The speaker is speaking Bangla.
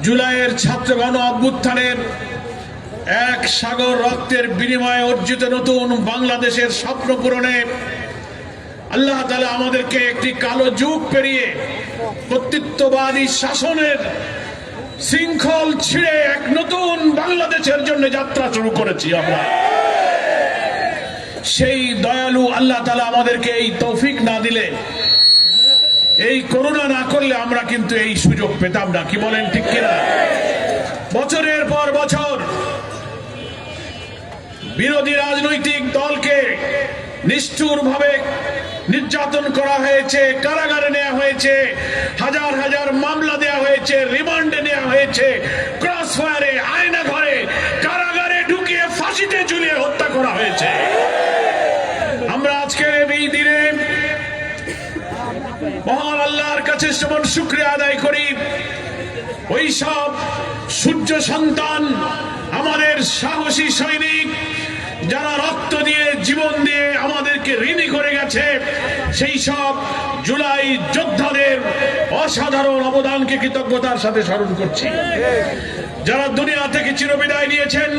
জুলাইয়ের ছাত্র গণ অভ্যুত্থানের এক সাগর রক্তের বিনিময়ে অর্জিত নতুন বাংলাদেশের স্বপ্ন পূরণে আল্লাহ তাআলা আমাদেরকে একটি কালো যুগ পেরিয়ে কর্তৃত্ববাদী শাসনের শৃঙ্খল ছিঁড়ে এক নতুন বাংলাদেশের জন্য যাত্রা শুরু করেছি আমরা। সেই দয়ালু আল্লাহ তাআলা আমাদেরকে এই তৌফিক না দিলে, এই করুণা না করলে আমরা কিন্তু এই সুযোগ পেতাম না। কি বলেন, ঠিক কিনা? বছরের পর বছর বিরোধী রাজনৈতিক দলকে নিষ্ঠুরভাবে নির্যাতন করা হয়েছে, কারাগারে নেওয়া হয়েছে, হাজার হাজার মামলা দেওয়া হয়েছে, রিমান্ডে নেওয়া হয়েছে, ক্রস ফায়ারে, আয়না ঘরে, কারাগারে ঢুকিয়ে ফাঁসিতে ঝুলিয়ে হত্যা করা হয়েছে। আমরা আজকের এই দিনে মহান আল্লাহর কাছে যেমন শুকরিয়া আদায় করি, ওই সব সূর্য সন্তান, আমাদের সাহসী সৈনিক যারা রক্ত দিয়ে, জীবন দিয়ে আমাদেরকে ঋণী করে গেছে, সেই সব জুলাই যোদ্ধাদের অসাধারণ অবদানকে কৃতজ্ঞতার সাথে স্মরণ করছি। যারা দুনিয়া থেকে চিরবিদায় নিয়েছেন,